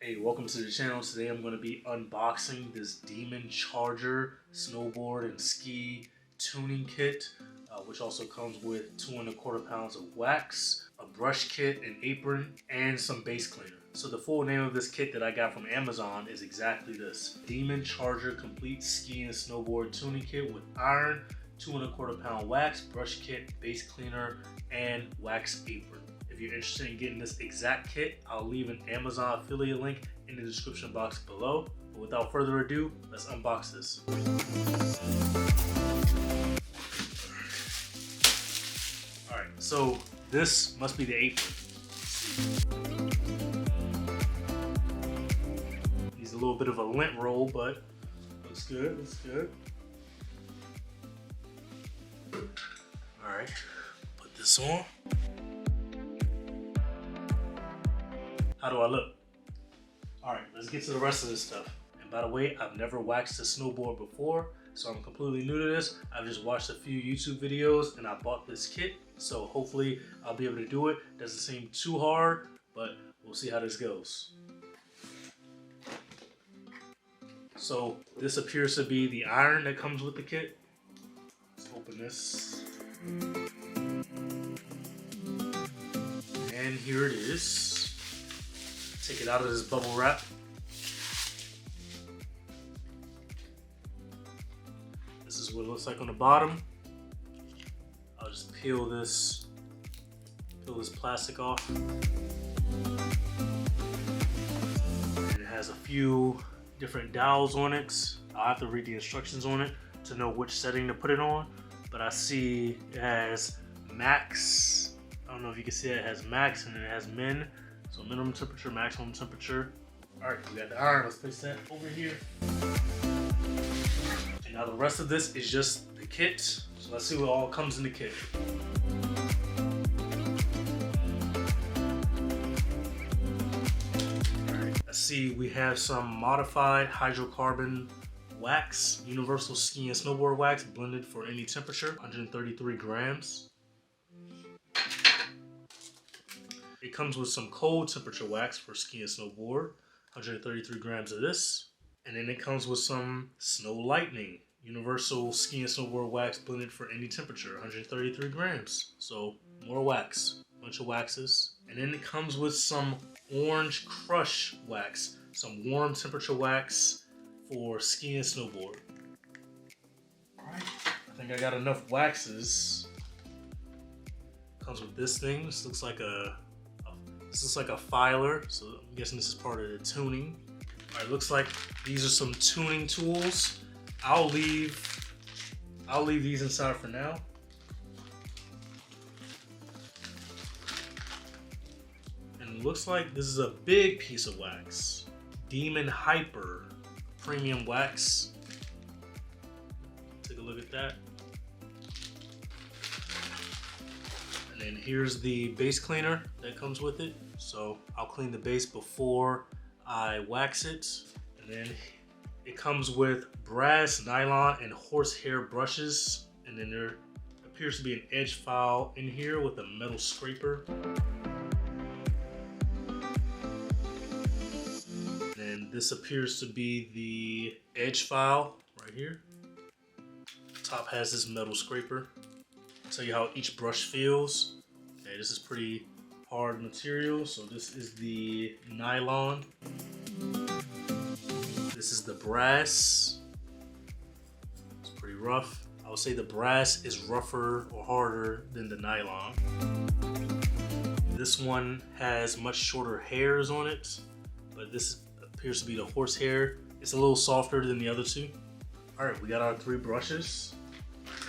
Hey, welcome to the channel. Today I'm going to be unboxing this Demon Charger snowboard and ski tuning kit, which also comes with 2¼ pounds of wax, a brush kit, an apron, and some base cleaner. So the full name of this kit that I got from Amazon is exactly this: Demon Charger Complete Ski and Snowboard Tuning Kit with iron, 2¼ pound wax, brush kit, base cleaner, and wax apron. If you're interested in getting this exact kit, I'll leave an Amazon affiliate link in the description box below. But without further ado, let's unbox this. Alright, so this must be the apron. Needs a little bit of a lint roll, but looks good, looks good. Alright, put this on. How do I look? Alright, let's get to the rest of this stuff. And by the way, I've never waxed a snowboard before, so I'm completely new to this. I've just watched a few YouTube videos and I bought this kit, so hopefully I'll be able to do it. Doesn't seem too hard, but we'll see how this goes. So this appears to be the iron that comes with the kit. Let's open this. And here it is. Take it out of this bubble wrap. This is what it looks like on the bottom. I'll just peel this plastic off. And it has a few different dials on it. I'll have to read the instructions on it to know which setting to put it on. But I see it has max. I don't know if you can see it. It has max and then it has min. So minimum temperature, maximum temperature. All right, we got the iron. Let's place that over here. And now the rest of this is just the kit. So let's see what all comes in the kit. All right, I see we have some modified hydrocarbon wax, universal ski and snowboard wax, blended for any temperature, 133 grams. It comes with some cold temperature wax for ski and snowboard, 133 grams of this. And then it comes with some Snow Lightning, universal ski and snowboard wax blended for any temperature, 133 grams. So more wax, bunch of waxes. And then it comes with some Orange Crush wax, some warm temperature wax for ski and snowboard. All right, I think I got enough waxes. Comes with this thing. This looks like a filer, so I'm guessing this is part of the tuning. All right, looks like these are some tuning tools. I'll leave these inside for now. And it looks like this is a big piece of wax. Demon Hyper Premium Wax. Take a look at that. And then here's the base cleaner that comes with it. So I'll clean the base before I wax it. And then it comes with brass, nylon, and horsehair brushes. And then there appears to be an edge file in here with a metal scraper. And this appears to be the edge file right here. Top has this metal scraper. Tell you how each brush feels. Okay, this is pretty hard material. So this is the nylon. This is the brass. It's pretty rough. I would say the brass is rougher or harder than the nylon. This one has much shorter hairs on it, but this appears to be the horsehair. It's a little softer than the other two. All right, we got our 3 brushes.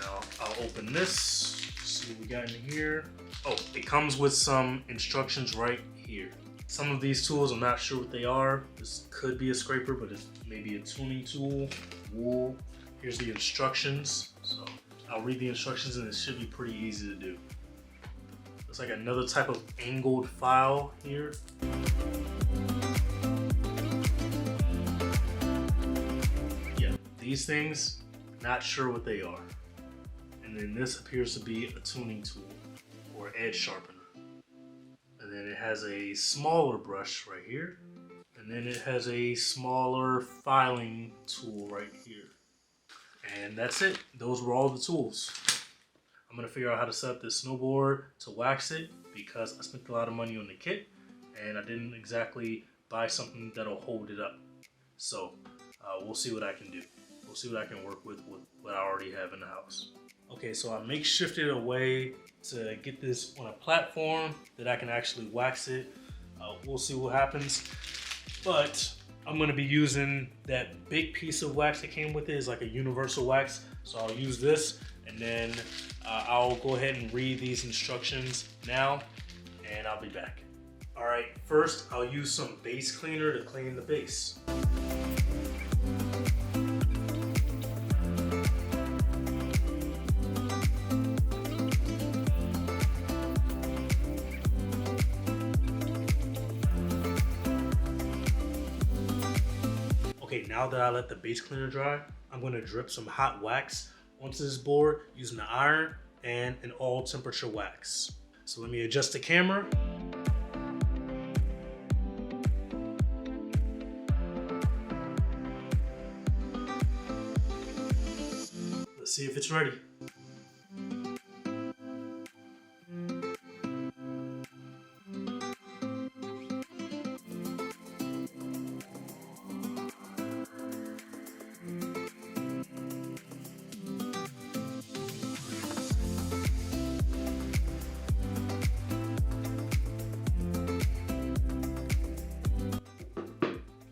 Now I'll open this, see what we got in here. Oh, it comes with some instructions right here. Some of these tools, I'm not sure what they are. This could be a scraper, but it's maybe a tuning tool, wool. Here's the instructions. So I'll read the instructions and it should be pretty easy to do. Looks like another type of angled file here. Yeah, these things, not sure what they are. And then this appears to be a tuning tool or edge sharpener. And then it has a smaller brush right here. And then it has a smaller filing tool right here. And that's it. Those were all the tools. I'm gonna figure out how to set up this snowboard to wax it because I spent a lot of money on the kit and I didn't exactly buy something that'll hold it up. So we'll see what I can do. We'll see what I can work with what I already have in the house. Okay, so I makeshifted a way to get this on a platform that I can actually wax it. We'll see what happens. But I'm gonna be using that big piece of wax that came with it. It's like a universal wax. So I'll use this and then I'll go ahead and read these instructions now and I'll be back. All right, first I'll use some base cleaner to clean the base. Okay, now that I let the base cleaner dry, I'm going to drip some hot wax onto this board using the iron and an all temperature wax. So let me adjust the camera. Let's see if it's ready.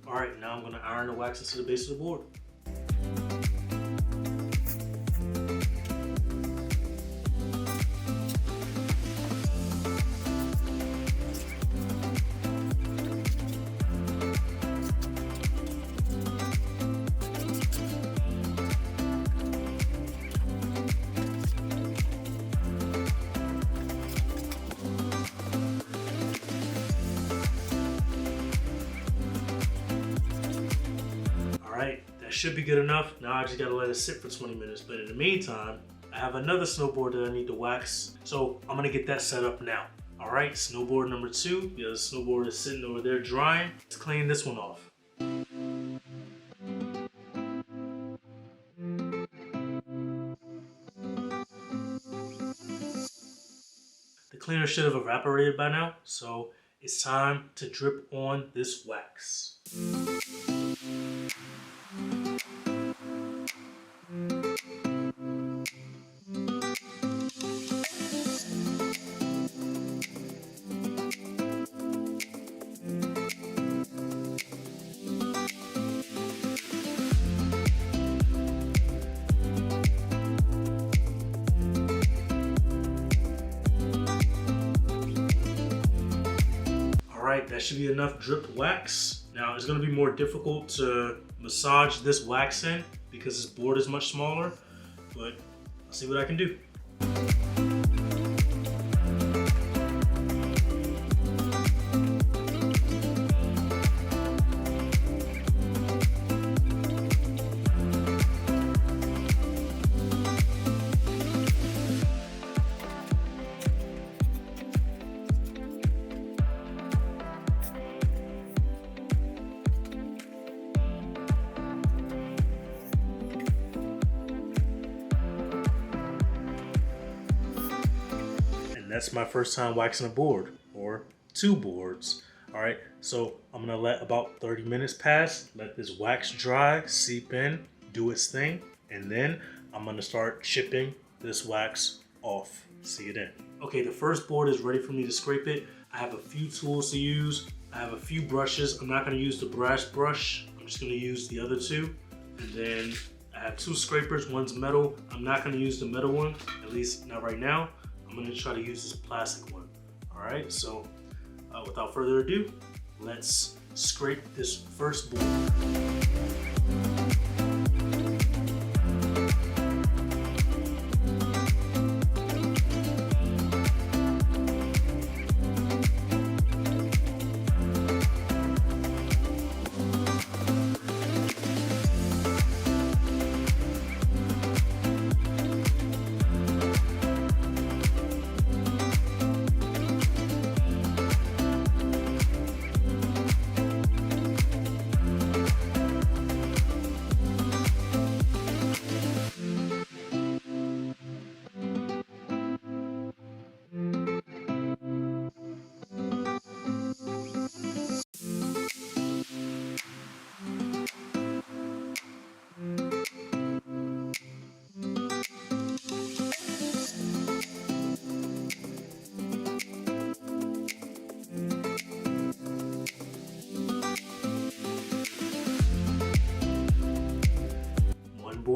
Alright, now I'm going to iron the wax into the base of the board. Alright, that should be good enough. Now I just gotta let it sit for 20 minutes. But in the meantime, I have another snowboard that I need to wax. So I'm gonna get that set up now. Alright, snowboard number 2. The other snowboard is sitting over there drying. Let's clean this one off. The cleaner should have evaporated by now, so it's time to drip on this wax. Alright, that should be enough dripped wax. Now it's going to be more difficult to massage this wax in because this board is much smaller, but I'll see what I can do. That's my first time waxing a board, or 2 boards. All right, so I'm gonna let about 30 minutes pass, let this wax dry, seep in, do its thing, and then I'm gonna start chipping this wax off. See it in. Okay, the first board is ready for me to scrape it. I have a few tools to use. I have a few brushes. I'm not gonna use the brass brush. I'm just gonna use the other 2. And then I have 2 scrapers, one's metal. I'm not gonna use the metal one, at least not right now. I'm gonna try to use this plastic one. All right, so without further ado, let's scrape this first board.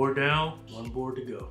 board down, one board to go.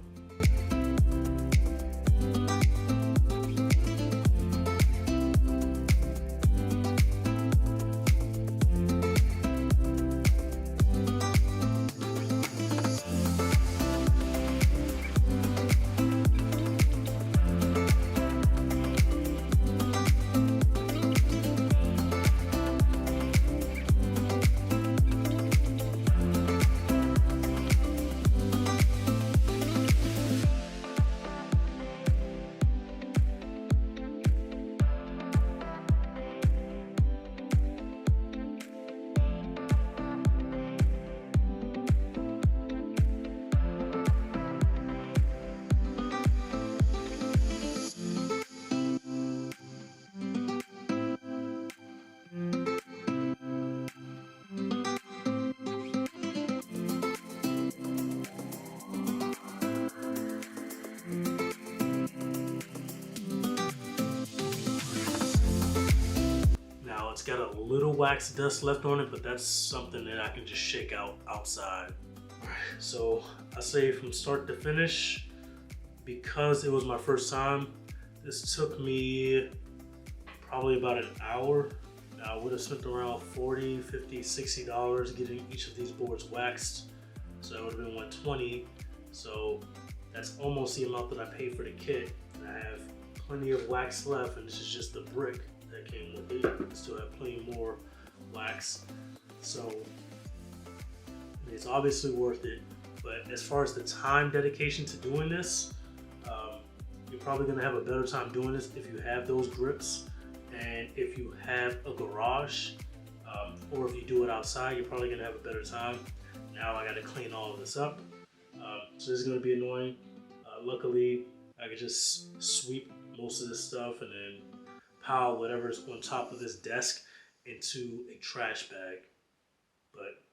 It's got a little wax dust left on it, but that's something that I can just shake out outside. So I say from start to finish, because it was my first time, this took me probably about an hour. Now, I would have spent around $40, $50, $60 getting each of these boards waxed. So it would have been $120. So that's almost the amount that I paid for the kit. And I have plenty of wax left, and this is just the brick that came with it. I still have plenty more wax, so it's obviously worth it. But as far as the time dedication to doing this, you're probably going to have a better time doing this if you have those grips, and if you have a garage, or if you do it outside, you're probably going to have a better time. Now I got to clean all of this up, so this is going to be annoying. Luckily, I could just sweep most of this stuff and then pile whatever's on top of this desk into a trash bag. But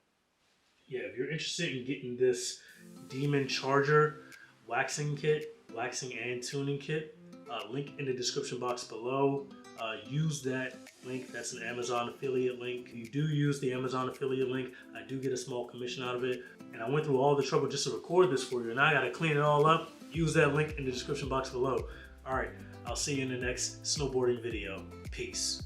yeah, if you're interested in getting this Demon Charger waxing kit, waxing and tuning kit, link in the description box below. Use that link. That's an Amazon affiliate link. If you do use the Amazon affiliate link, I do get a small commission out of it. And I went through all the trouble just to record this for you, and I gotta clean it all up. Use that link in the description box below. All right, I'll see you in the next snowboarding video. Peace.